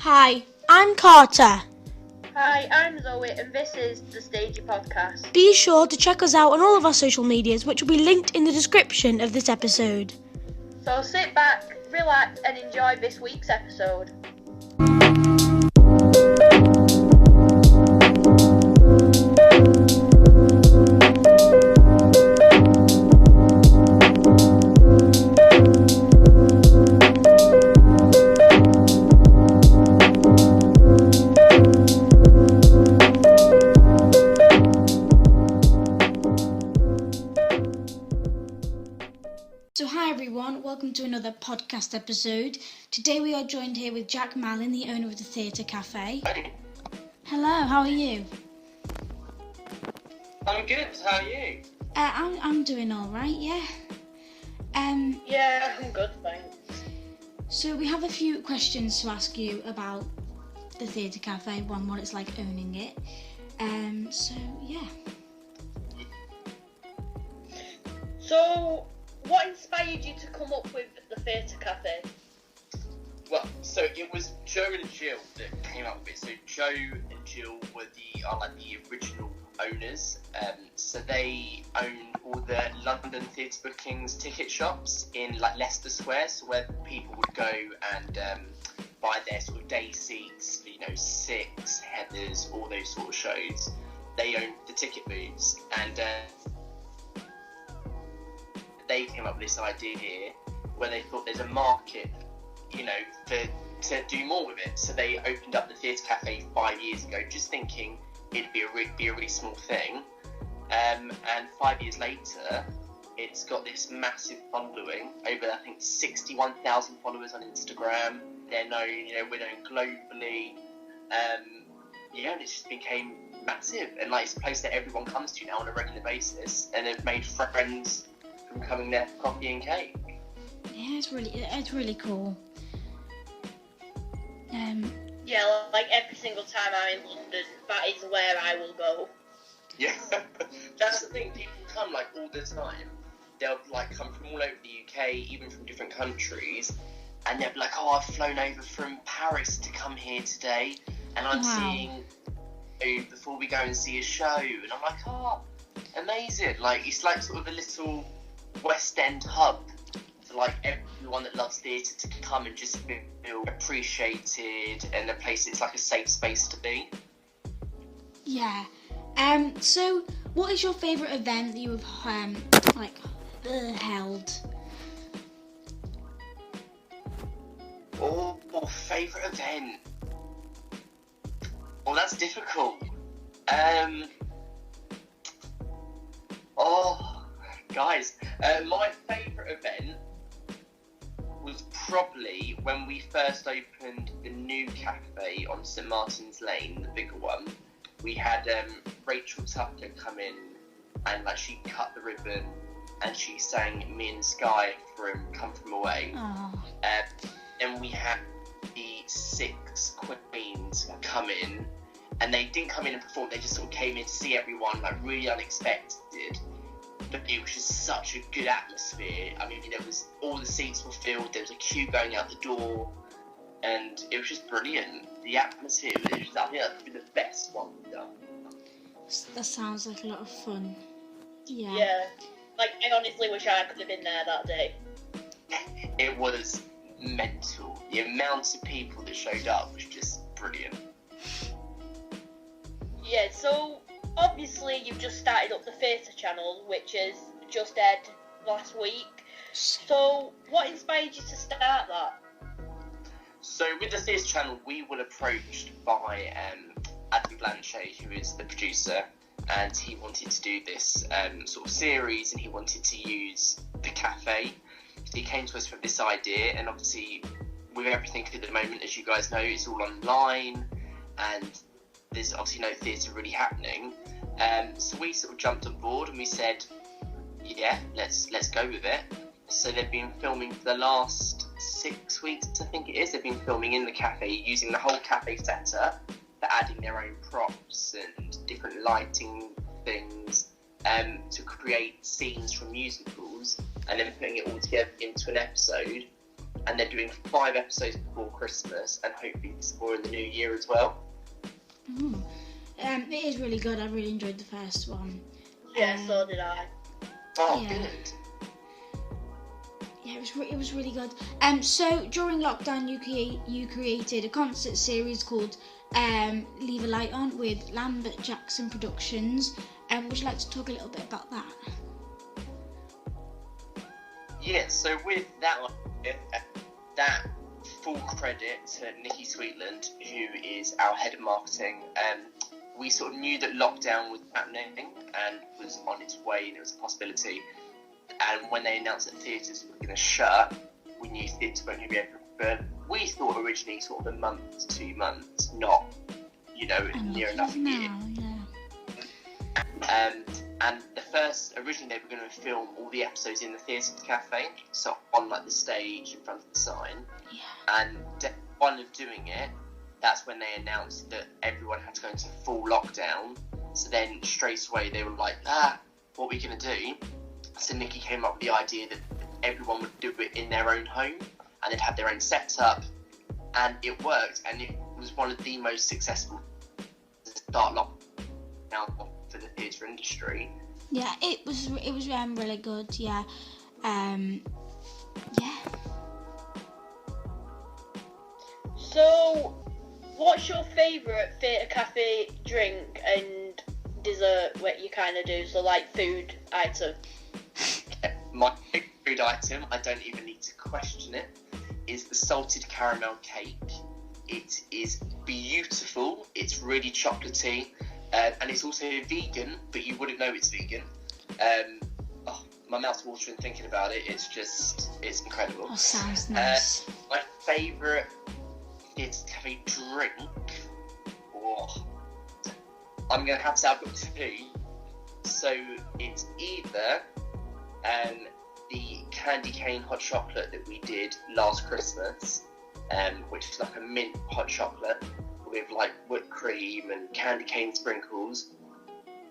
Hi, I'm Carter. Hi, I'm Zoe and this is the Stagey podcast. Be sure to check us out on all of our social medias, which will be linked in the description of this episode. So sit back, relax and enjoy this week's episode. So hi everyone, welcome to another podcast episode. Today we are joined here with Jack Malin, the owner of the Theatre Cafe. Hi. Hello, how are you? I'm good, how are you? I'm doing alright, yeah. Yeah, I'm good, thanks. So we have a few questions to ask you about the Theatre Cafe, what it's like owning it. So yeah. So, what inspired you to come up with the Theatre Cafe? Well, so it was Joe and Jill that came up with it. So Joe and Jill were the original owners. So they own all the London theatre bookings ticket shops in Leicester Square, so where people would go and buy their sort of day seats, Six, Heathers, all those sort of shows. They owned the ticket booths, and they came up with this idea where they thought there's a market, to do more with it. So they opened up the Theatre Cafe 5 years ago, just thinking it'd be a really small thing. And 5 years later, it's got this massive following, over I think 61,000 followers on Instagram. They're known, we're known globally. And it just became massive, and it's a place that everyone comes to now on a regular basis, and they've made friends from coming there for coffee and cake. Yeah, it's really cool. Yeah, like every single time I'm in London, that is where I will go. Yeah, that's the thing. People come all the time. They'll come from all over the UK, even from different countries, and they'll be like, "Oh, I've flown over from Paris to come here today, and I'm seeing you before we go and see a show." And I'm like, "Oh, amazing!" It's sort of a little West End hub for everyone that loves theatre to come and just feel appreciated, and a place that's a safe space to be. Yeah. So what is your favourite event that you have held? Oh, favourite event. Oh, that's difficult. Guys, my favourite event was probably when we first opened the new cafe on St Martin's Lane, the bigger one. We had Rachel Tucker come in, and she cut the ribbon, and she sang Me and Sky from Come From Away. And we had the 6 queens come in, and they didn't come in and perform, they just sort of came in to see everyone, really unexpected. But it was just such a good atmosphere. I mean, all the seats were filled, there was a queue going out the door, and it was just brilliant. The atmosphere, I think that would be the best one we've done. That sounds like a lot of fun. Yeah. Yeah. I honestly wish I could have been there that day. It was mental. The amount of people that showed up was just brilliant. Yeah, so obviously you've just started up the Theatre channel, which has just aired last week. So what inspired you to start that? So with the Theatre channel, we were approached by Adam Blanchet, who is the producer, and he wanted to do this sort of series, and he wanted to use the cafe. So he came to us with this idea, and obviously with everything at the moment, as you guys know, it's all online, and there's obviously no theatre really happening. So we sort of jumped on board, and we said, yeah, let's go with it. So they've been filming for the last 6 weeks, I think it is. They've been filming in the cafe, using the whole cafe setup, for adding their own props and different lighting things to create scenes from musicals, and then putting it all together into an episode. and they're doing 5 episodes before Christmas, and hopefully some more in the new year as well. It is really good. I really enjoyed the first one. Yeah, so did I. Oh, Yeah. good. Yeah, it was really good. So during lockdown, you created a concert series called Leave a Light On with Lambert Jackson Productions. Would you like to talk a little bit about that? Yeah, so with that one, that full credit to Nikki Sweetland, who is our head of marketing. We sort of knew that lockdown was happening and was on its way, and it was a possibility. And when they announced that theatres were going to shut, we knew theatres weren't going to be open for, we thought originally sort of a month to 2 months, not, near enough a year. And the first, originally they were going to film all the episodes in the theatre cafe, so on like the stage in front of the sign. Yeah. And day one of doing it, that's when they announced that everyone had to go into full lockdown. So then straight away they were like, what are we going to do? So Nikki came up with the idea that everyone would do it in their own home, and they'd have their own setup, and it worked, and it was one of the most successful start lockdown for the theatre industry. Yeah, it was really good. Yeah, yeah. So, what's your favourite theatre cafe drink and dessert? What you kind of do? So, like food item. My favourite food item, I don't even need to question it, is the salted caramel cake. It is beautiful. It's really chocolatey, and it's also vegan, but you wouldn't know it's vegan. My mouth's watering thinking about it. It's incredible. Oh, sounds nice. My favourite cafe drink. I'm going to have to have 2. So it's either the candy cane hot chocolate that we did last Christmas, which is like a mint hot chocolate with like whipped cream and candy cane sprinkles,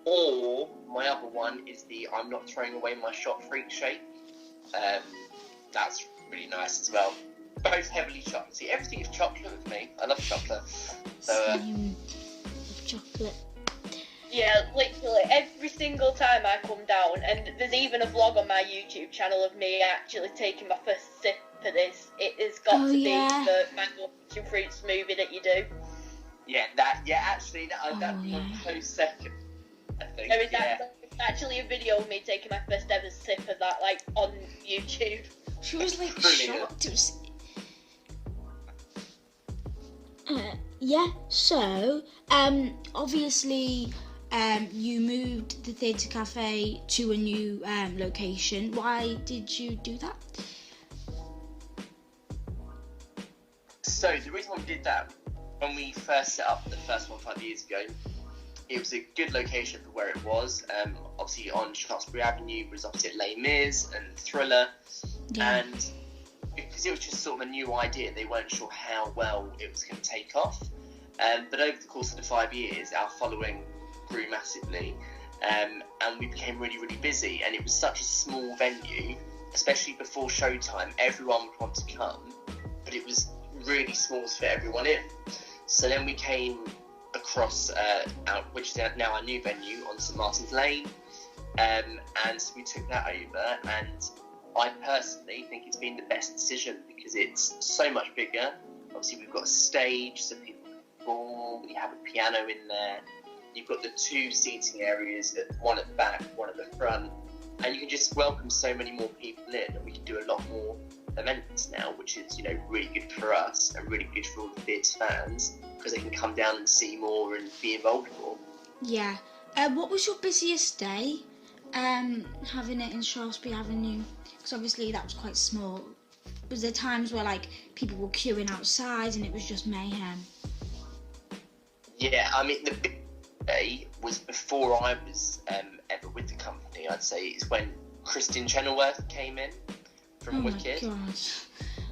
or my other one is the I'm not throwing away my shot freak shake. That's really nice as well. Both heavily chocolatey. Everything is chocolate with me. I love chocolate. So Same. Chocolate. Yeah, literally every single time I come down, and there's even a vlog on my YouTube channel of me actually taking my first sip of this. It has got to be the mango and fruit smoothie that you do. Yeah, actually, that was a close second, I think. There is actually a video of me taking my first ever sip of that, like, on YouTube. She was like shocked. It was... yeah, so, obviously, you moved the theatre cafe to a new location. Why did you do that? So, the reason why we did that, when we first set up the first one 5 years ago, it was a good location for where it was. Obviously, on Shaftesbury Avenue was opposite Les Mis and Thriller. Yeah. And because it was just sort of a new idea, they weren't sure how well it was going to take off. But over the course of the 5 years, our following grew massively, and we became really, really busy. And it was such a small venue, especially before showtime, everyone would want to come, but it was really small to fit everyone in. So then we came across, which is now our new venue on St Martin's Lane, and so we took that over, and I personally think it's been the best decision because it's so much bigger. Obviously we've got a stage so people can perform, we have a piano in there, you've got the 2 seating areas, one at the back, one at the front, and you can just welcome so many more people in, and we can do a lot more events now, which is really good for us and really good for all the theatre fans because they can come down and see more and be involved more. Yeah. What was your busiest day having it in Shaftesbury Avenue? Because obviously that was quite small. Was there times where like people were queuing outside and it was just mayhem? Yeah, I mean the big day was before I was ever with the company. I'd say it's when Kristin Chenoweth came in from Wicked. Oh my god,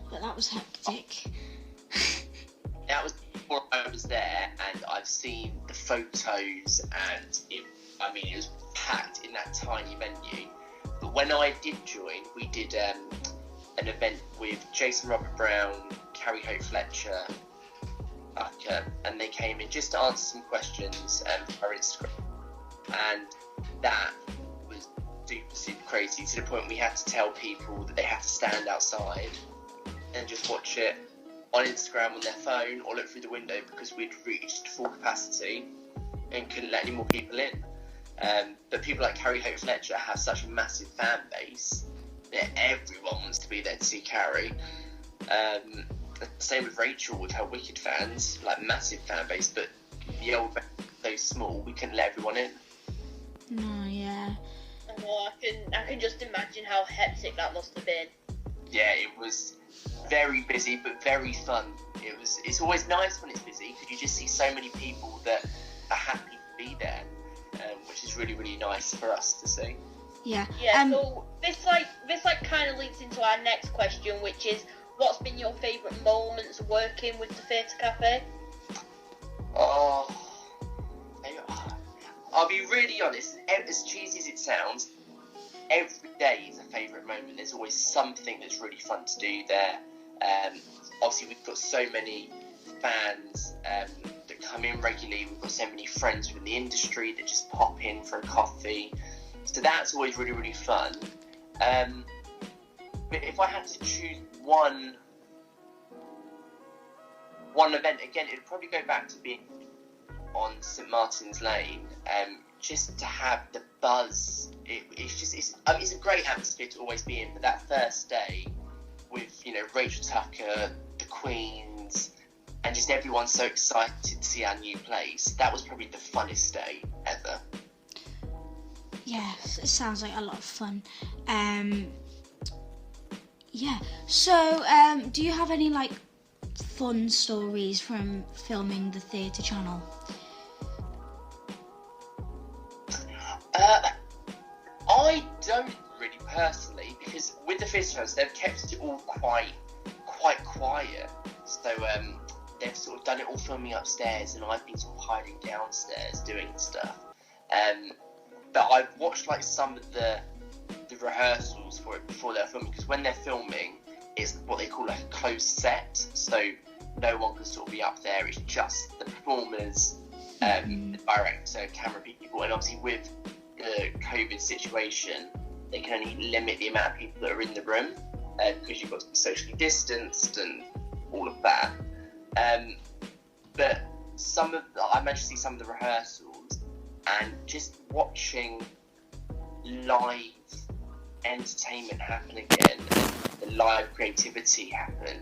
but that was hectic. That was before I was there, and I've seen the photos, and it was packed in that tiny venue. But when I did join, we did an event with Jason Robert Brown, Carrie Hope Fletcher, and they came in just to answer some questions for our Instagram. And that was super crazy, to the point we had to tell people that they had to stand outside and just watch it on Instagram on their phone or look through the window, because we'd reached full capacity and couldn't let any more people in. But people like Carrie Hope Fletcher have such a massive fan base that everyone wants to be there to see Carrie. Same with Rachel with her Wicked fans, like massive fan base, but the old venue was so small we couldn't let everyone in. No, yeah. Oh, I can just imagine how hectic that must have been. Yeah, it was very busy but very fun. It's always nice when it's busy, because you just see so many people that are happy to be there, which is really, really nice for us to see. Yeah. Yeah. So this kind of leads into our next question, which is, what's been your favourite moments working with the Theatre Cafe? Oh, I'll be really honest. As cheesy as it sounds, every day is a favourite moment. There's always something that's really fun to do there. Obviously, we've got so many fans that come in regularly. We've got so many friends within the industry that just pop in for a coffee. So that's always really, really fun. But if I had to choose one event, again, it'd probably go back to being on St Martin's Lane, just to have the buzz. It's a great atmosphere to always be in, but that first day with, Rachel Tucker, the Queens, and just everyone so excited to see our new place, that was probably the funnest day ever. Yeah, it sounds like a lot of fun. Yeah, so do you have any fun stories from filming the theatre channel? I don't really personally, because with the theatre channels they've kept it all quite quiet. So they've sort of done it all filming upstairs, and I've been sort of hiding downstairs doing stuff. But I've watched some of the rehearsals for it before they're filming, because when they're filming, it's what they call a closed set, so no one can sort of be up there. It's just the performers, the director, camera people, and obviously with the COVID situation, they can only limit the amount of people that are in the room, because you've got to be socially distanced and all of that. But I managed to see some of the rehearsals, and just watching live entertainment happen again, and the live creativity happen,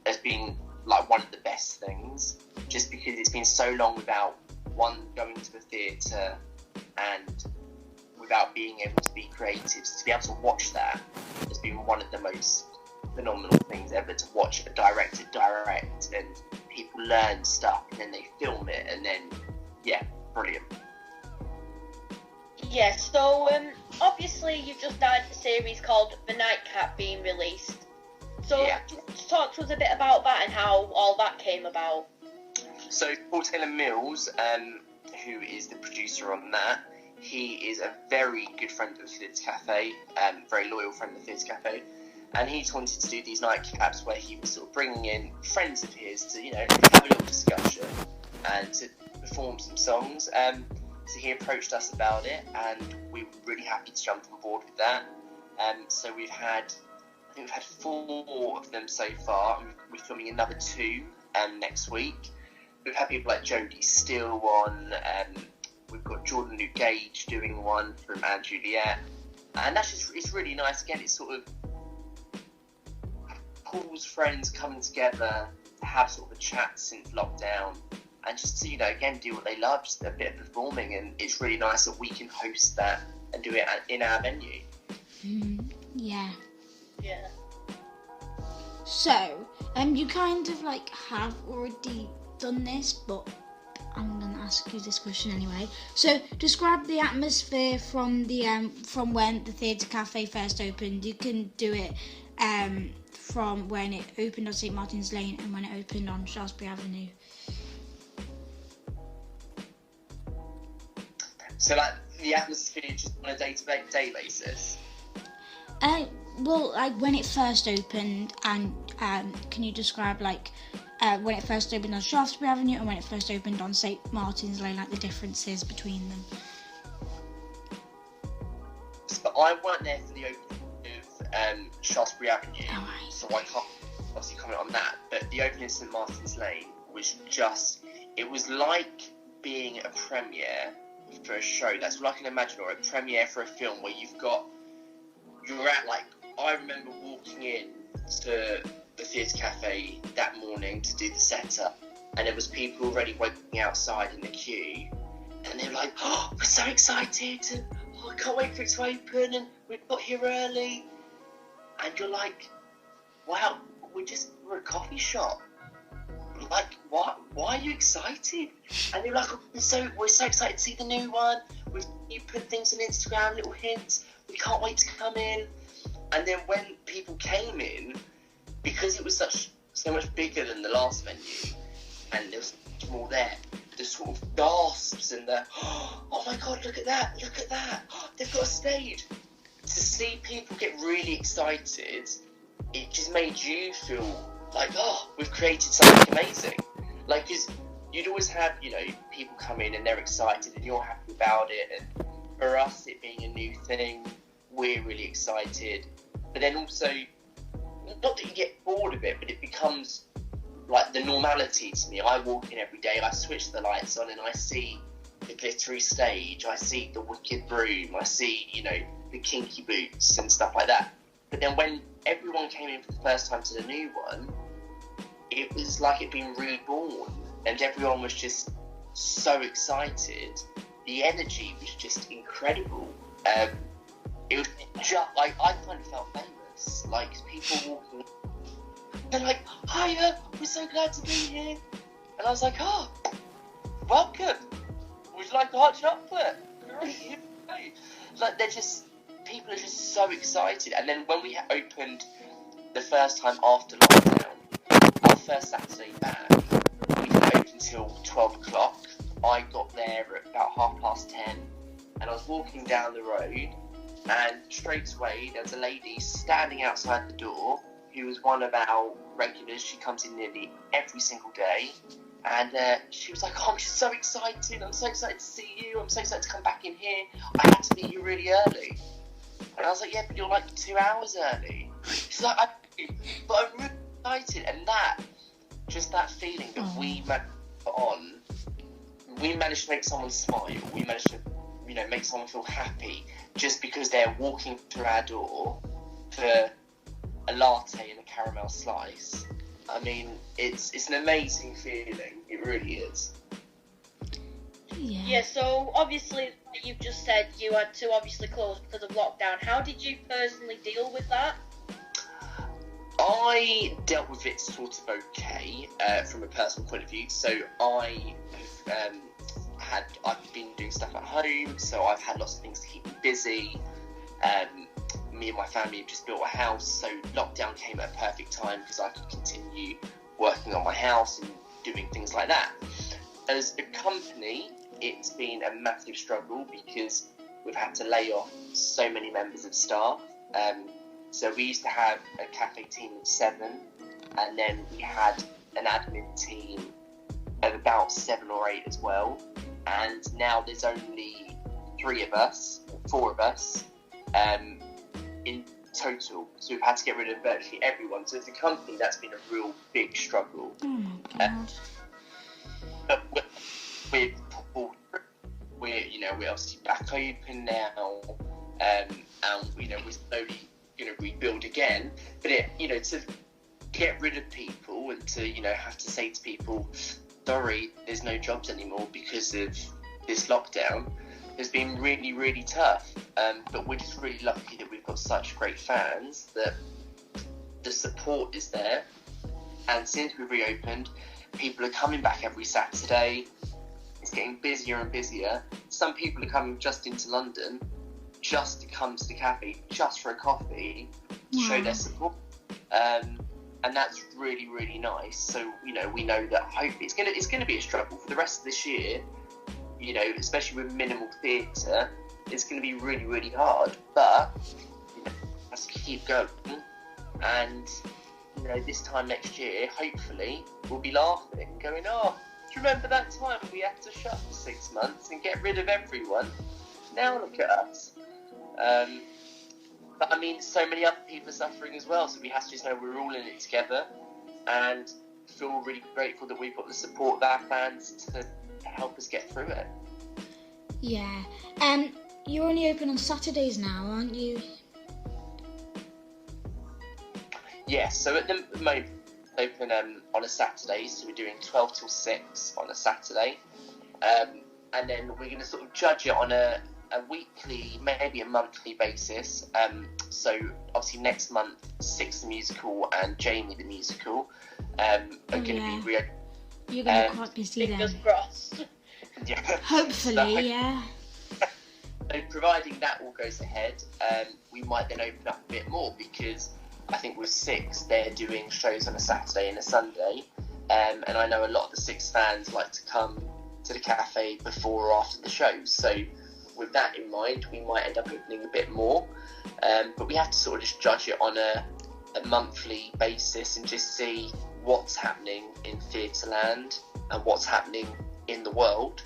has been one of the best things, just because it's been so long without going to the theatre and without being able to be creative. So to be able to watch that has been one of the most phenomenal things ever, to watch a director direct and people learn stuff and then they film it, and then brilliant. Yeah, so obviously you've just had a series called The Nightcap being released. So just talk to us a bit about that and how all that came about. So Paul Taylor Mills, who is the producer on that, he is a very good friend of the Theatre Cafe, very loyal friend of the Theatre Cafe, and he just wanted to do these nightcaps where he was sort of bringing in friends of his to, have a little discussion and to perform some songs. So he approached us about it, and we were really happy to jump on board with that. So we've had 4 of them so far, and we're filming another 2 next week. We've had people like Jodie Steele on, we've got Jordan Luke Gage doing one from Anne Juliet, and it's really nice. Again, it's sort of Paul's friends coming together to have sort of a chat since lockdown, and just to, again, do what they love, just a bit of performing, and it's really nice that we can host that and do it in our venue. Yeah. Yeah. So, you kind of have already done this, but I'm gonna ask you this question anyway. So, describe the atmosphere from when the Theatre Cafe first opened. You can do it from when it opened on St Martin's Lane and when it opened on Shaftesbury Avenue. So, the atmosphere just on a day-to-day basis? well, like when it first opened, and can you describe like when it first opened on Shaftesbury Avenue and when it first opened on St Martin's Lane, like the differences between them? So I weren't there for the opening of Shaftesbury Avenue, so I can't obviously comment on that. But the opening of St Martin's Lane was just, it was like being a premiere for a show. That's what I can imagine, or a premiere for a film where you're at, like, I remember walking in to the Theatre Cafe that morning to do the setup, and there was people already waiting outside in the queue, and they were like, oh, we're so excited, and I can't wait for it to open, and we got here early. And you're like, wow, we're a coffee shop. Like, why are you excited? And they're like, oh, we're so excited to see the new one. You put things on Instagram, little hints. We can't wait to come in. And then when people came in, because it was so much bigger than the last venue, and there was much more there, the sort of gasps and the, oh my God, look at that, they've got a stage. To see people get really excited, it just made you feel like, oh, we've created something amazing. Like, cause you'd always have, people come in and they're excited and you're happy about it. And for us, it being a new thing, we're really excited. But then also, not that you get bored of it, but it becomes like the normality to me. I walk in every day, I switch the lights on, and I see the glittery stage, I see the wicked broom, I see, the kinky boots and stuff like that. But then when everyone came in for the first time to the new one, it was like it'd been reborn, and everyone was just so excited. The energy was just incredible. It was just like, I kind of felt famous. Like, people walking, they're like, hiya, we're so glad to be here. And I was like, oh, welcome. Would you like a hot chocolate? Great. Like, people are just so excited. And then when we opened the first time after lockdown, our first Saturday back, we didn't open until 12 o'clock. I got there at about 10:30, and I was walking down the road, and straight away there was a lady standing outside the door who was one of our regulars. She comes in nearly every single day, and she was like, oh, I'm just so excited, I'm so excited to see you, I'm so excited to come back in here, I had to meet you really early. And I was like, yeah, but you're like 2 hours early. She's like, but I'm really excited. And that feeling that we managed to put on, we managed to make someone smile, we managed to make someone feel happy just because they're walking through our door for a latte and a caramel slice. I mean, it's an amazing feeling. It really is. Yeah, so obviously, you've just said you had to obviously close because of lockdown. How did you personally deal with that? I dealt with it sort of okay from a personal point of view. So I've been doing stuff at home, so I've had lots of things to keep me busy. Me and my family have just built a house, so lockdown came at a perfect time because I could continue working on my house and doing things like that. As a company, it's been a massive struggle because we've had to lay off so many members of staff. So we used to have a cafe team of 7, and then we had an admin team of about 7 or 8 as well. And now there's only 4 of us in total. So we've had to get rid of virtually everyone. So as a company, that's been a real big struggle. Oh my God. But we're obviously back open now, and we're slowly going to rebuild again. But to get rid of people and to have to say to people, sorry, there's no jobs anymore because of this lockdown, has been really, really tough. But we're just really lucky that we've got such great fans that the support is there. And since we've reopened, people are coming back every Saturday. It's getting busier and busier. Some people are coming just into London just to come to the cafe, just for a coffee, to show their support. And that's really, really nice. So, we know that hopefully it's gonna be a struggle for the rest of this year, especially with minimal theatre. It's gonna be really, really hard. But has to keep going, and this time next year, hopefully, we'll be laughing and going, oh, do you remember that time we had to shut for 6 months and get rid of everyone? Now look at us. But I mean, so many other people are suffering as well, so we have to just know we're all in it together, and feel really grateful that we've got the support of our fans to help us get through it. Yeah. You're only open on Saturdays now, aren't you? Yeah, so at the moment, open on a Saturday, so we're doing 12 till 6 on a Saturday, and then we're going to sort of judge it on a weekly, maybe a monthly basis. So obviously next month, Six the Musical and Jamie the Musical are going to be real. You're going to be quite busy then. Fingers crossed. Yeah. Hopefully, yeah. So providing that all goes ahead, we might then open up a bit more, because I think with Six, they're doing shows on a Saturday and a Sunday, and I know a lot of the Six fans like to come to the cafe before or after the shows. So with that in mind, we might end up opening a bit more, but we have to sort of just judge it on a monthly basis and just see what's happening in Theatreland and what's happening in the world,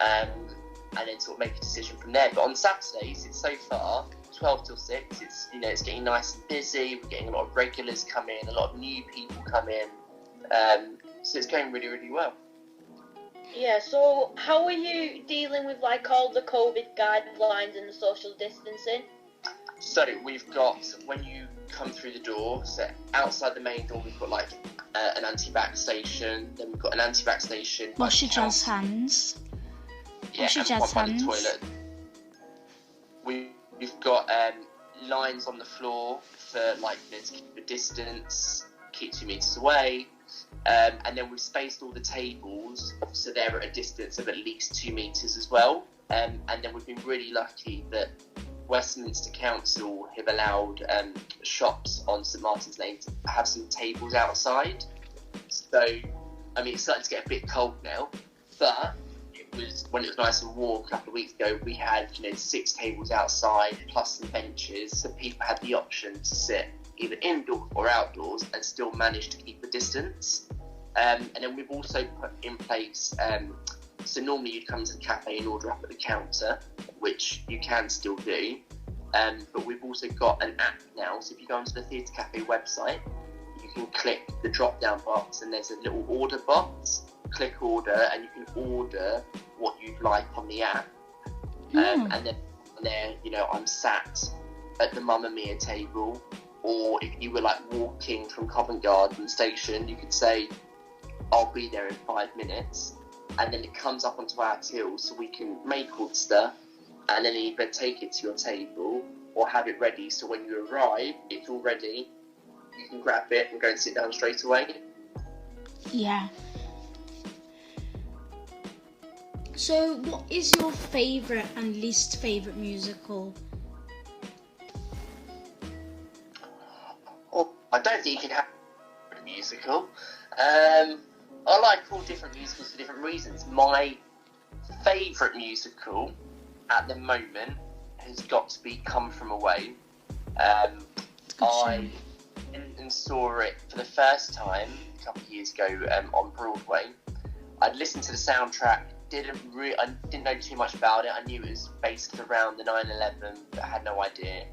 and then sort of make a decision from there. But on Saturdays, it's so far 12 till 6. It's getting nice and busy. We're getting a lot of regulars come in, a lot of new people come in. So it's going really, really well. Yeah, so how are you dealing with all the COVID guidelines and the social distancing? So we've got, when you come through the door, so outside the main door, we've got an anti-vax station, then we've got an anti-vax station. Wash your jazz hands. Yeah, and one by the toilet. We've got lines on the floor for to keep a distance, keep 2 meters away, and then we've spaced all the tables so they're at a distance of at least 2 meters as well. And then we've been really lucky that Westminster Council have allowed shops on St Martin's Lane to have some tables outside. So, I mean, it's starting to get a bit cold now, but when it was nice and warm a couple of weeks ago, we had 6 tables outside plus some benches, so people had the option to sit either indoors or outdoors and still manage to keep a distance. And then we've also put in place, so normally you'd come to the cafe and order up at the counter, which you can still do, but we've also got an app now. So if you go onto the Theatre Cafe website, you can click the drop down box and there's a little order box. Click order and you can order what you'd like on the app, and then there, I'm sat at the Mamma Mia table, or if you were walking from Covent Garden station, you could say, I'll be there in 5 minutes, and then it comes up onto our till so we can make all the stuff and then either take it to your table or have it ready, so when you arrive it's all ready, you can grab it and go and sit down straight away. Yeah. So, what is your favourite and least favourite musical? Well, I don't think you can have a musical. I like all different musicals for different reasons. My favourite musical at the moment has got to be Come From Away. I went and saw it for the first time a couple of years ago on Broadway. I'd listened to the soundtrack. I didn't know too much about it. I knew it was based around the 9/11, but I had no idea.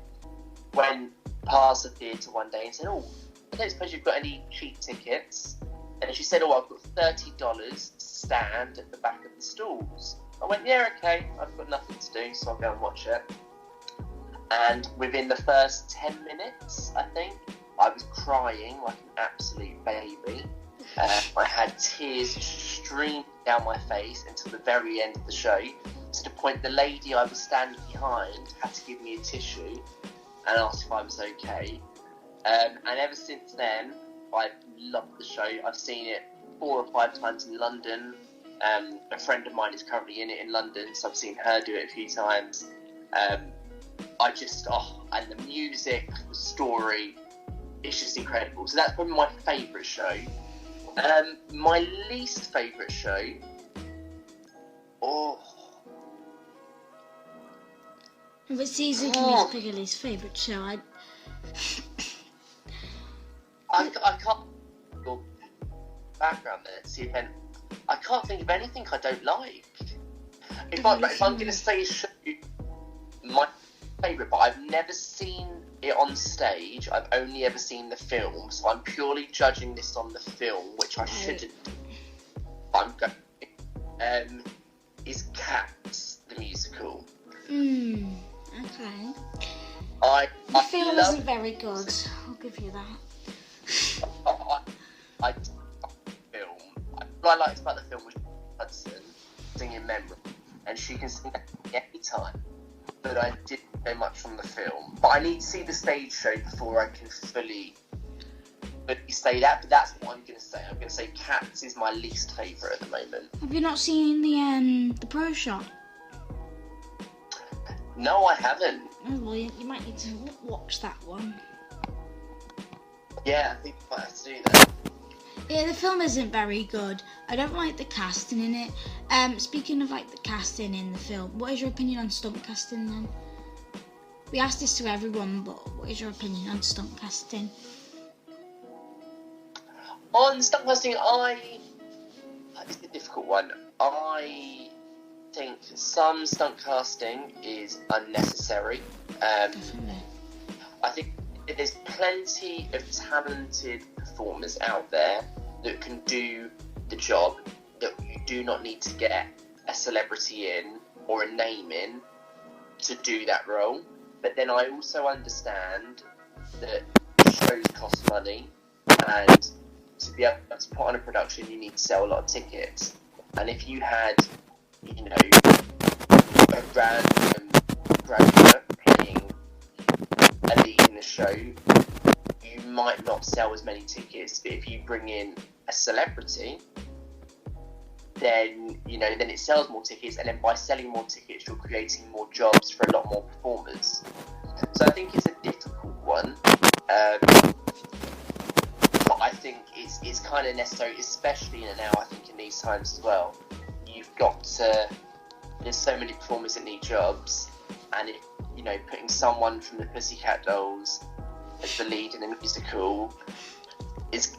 Went past the theatre one day and said, "Oh, I don't suppose you've got any cheap tickets?" And she said, "Oh, I've got $30 to stand at the back of the stalls." I went, "Yeah, okay, I've got nothing to do, so I'll go and watch it." And within the first 10 minutes, I think, I was crying like an absolute baby. I had tears streaming down my face until the very end of the show, to the point the lady I was standing behind had to give me a tissue and ask if I was okay. And ever since then, I've loved the show. I've seen it 4 or 5 times in London. A friend of mine is currently in it in London, so I've seen her do it a few times. And the music, the story, it's just incredible. So that's probably my favourite show. My least favourite show, If it's easy for me to pick a least favourite show, I can't go background there. See if I can't think of anything I don't like. If I'm going to say a show, my favourite, but I've never seen it on stage. I've only ever seen the film, so I'm purely judging this on the film, which I shouldn't. I'm going. Is Cats the musical? Okay. The film isn't very good. I'll give you that. I film. What I liked about the film was Hudson singing "Memory," and she can sing any time. But I didn't know much from the film. But I need to see the stage show before I can fully say that. But that's what I'm going to say. I'm going to say Cats is my least favourite at the moment. Have you not seen the pro shot? No, I haven't. Oh, well, you might need to watch that one. Yeah, I think I might have to do that. Yeah, the film isn't very good. I don't like the casting in it. Speaking of like the casting in the film, what is your opinion on stunt casting then? We asked this to everyone, but what is your opinion on stunt casting? On stunt casting, it's a difficult one. I think some stunt casting is unnecessary. Definitely. I think there's plenty of talented performers out there that can do the job, that you do not need to get a celebrity in or a name in to do that role. But then I also understand that shows cost money, and to be able to put on a production you need to sell a lot of tickets. And if you had, a random graduate playing a lead in the show, you might not sell as many tickets. But if you bring in a celebrity, then then it sells more tickets, and then by selling more tickets you're creating more jobs for a lot more performers. So I think it's a difficult one, but I think it's kind of necessary, especially now. I think in these times as well, you've got to. There's so many performers that need jobs, and putting someone from the Pussycat Dolls as the lead in a musical is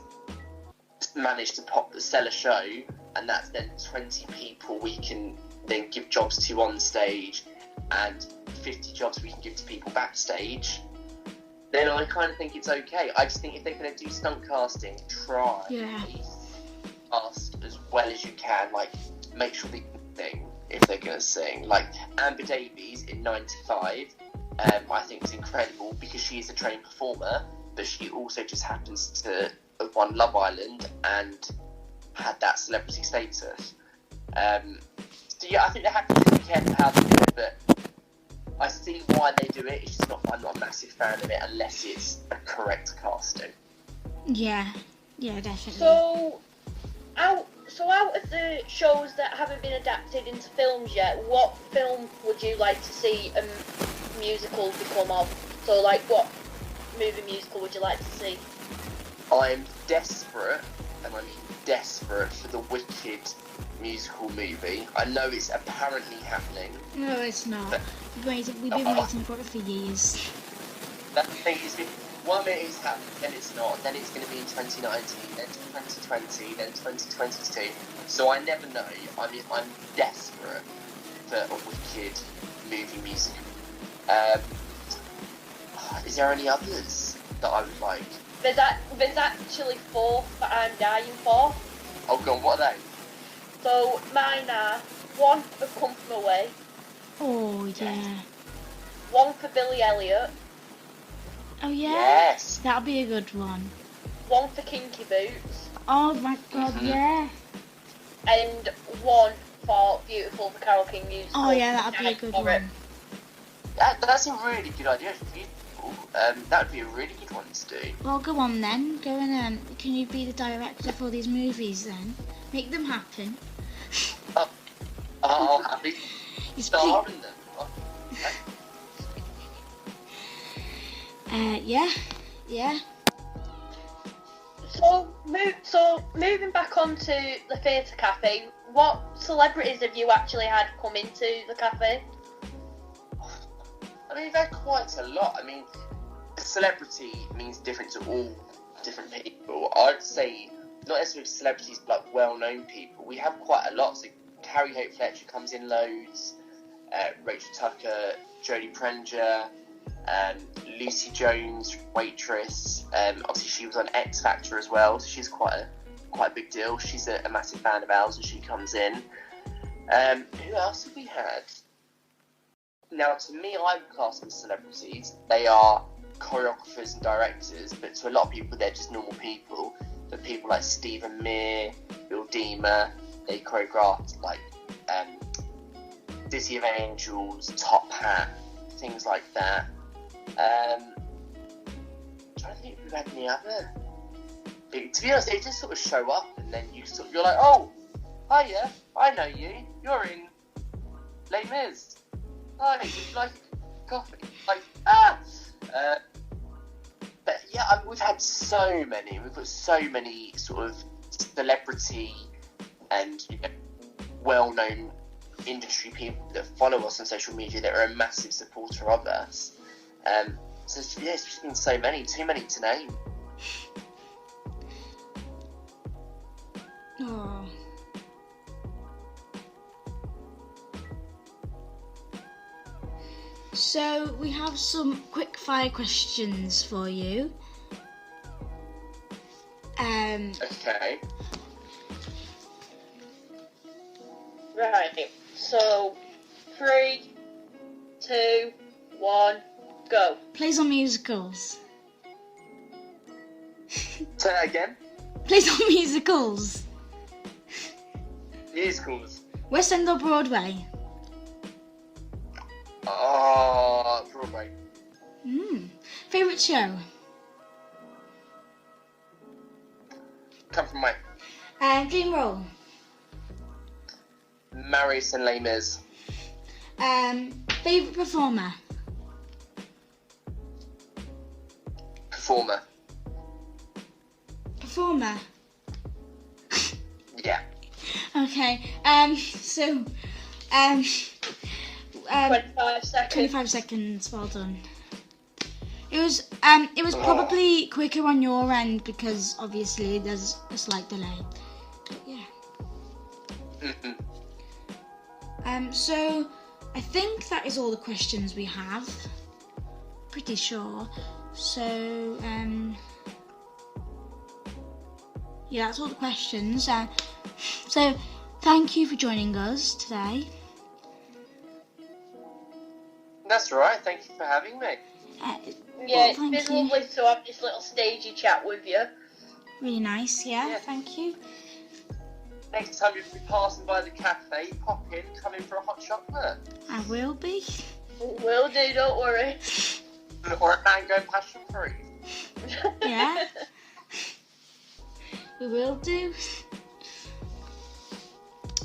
managed to sell a show, and that's then 20 people we can then give jobs to on stage, and 50 jobs we can give to people backstage. Then I kind of think it's okay. I just think if they're going to do stunt casting, try cast as well as you can. Like, make sure they can sing if they're going to sing. Like Amber Davies in 95, I think is incredible because she is a trained performer, but she also just happens to have won Love Island and had that celebrity status. So yeah, I think they have to be careful how they do it, but I see why they do it. It's just I'm not a massive fan of it unless it's a correct casting. Yeah, definitely. So out of the shows that haven't been adapted into films yet, what film would you like to see a musical become of? So, like, what movie musical would you like to see? I'm desperate, and I mean desperate, for the Wicked musical movie. I know it's apparently happening. No, it's not. We've been waiting for it for years. That thing is, 1 minute it's happening, then it's not, then it's going to be in 2019, then 2020, then 2022. So I never know. I mean, I'm desperate for a Wicked movie musical. Is there any others that I would like? There's actually 4 that I'm dying for. Oh god, what are they? So mine are 1 for Come From Away. Oh yeah. 1 for Billy Elliot. Oh yeah. Yes. That'll be a good one. 1 for Kinky Boots. Oh my god, yeah. And 1 for Beautiful the Carole King musical. Oh yeah, that'll be a good one. That's a really good idea. That would be a really good one to do. Well, go on then. Go and can you be the director for these movies then? Make them happen. I'll happily star in them. Yeah. So moving back onto the theatre cafe, what celebrities have you actually had come into the cafe? I mean, they're quite a lot. I mean, celebrity means different to all different people. I'd say not necessarily celebrities, but like well-known people. We have quite a lot. So Carrie Hope Fletcher comes in loads. Rachel Tucker, Jodie Prenger, Lucy Jones, Waitress. Obviously, she was on X Factor as well, so she's quite a big deal. She's a massive fan of ours, and she comes in. Who else have we had? Now, to me, I would class them as celebrities. They are choreographers and directors, but to a lot of people, they're just normal people. But people like Stephen Mear, Bill Deemer, they choreographed like City of Angels, Top Hat, things like that. I'm trying to think if we've had any other. To be honest, they just sort of show up, and then you're like, oh, hiya, I know you. You're in Les Mis. Hi, would you like coffee? Like, but yeah, we've had so many. We've got so many sort of celebrity and well-known industry people that follow us on social media that are a massive supporter of us. So yeah, it's just been so many, too many to name. Oh. So we have some quick fire questions for you. Okay. Right. So 3, 2, 1, go. Plays on musicals. Say that again. Plays on musicals. Musicals. West End or Broadway? Broadway. Favourite show? Come from my Dream role? Marius and Les Mis. Favourite performer? Performer. Performer? Yeah. Okay, so, 25 seconds. 25 seconds, well done. It was probably quicker on your end because obviously there's a slight delay. But yeah. So I think that is all the questions we have. Pretty sure. So yeah, that's all the questions. So thank you for joining us today. That's right. Thank you for having me. Yeah, it's been lovely to have this little stagey chat with you. Really nice, yeah. Thank you. Next time you'll be passing by the cafe, pop in, come in for a hot chocolate. I will be. Will do, don't worry. Or a mango passion fruit. Yeah. We will do.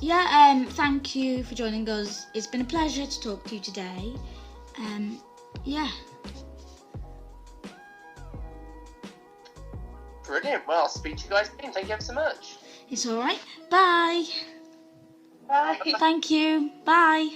Yeah, thank you for joining us. It's been a pleasure to talk to you today. Yeah. Brilliant. Well, I'll speak to you guys soon. Thank you ever so much. It's alright. Bye. Bye. Thank you. Bye.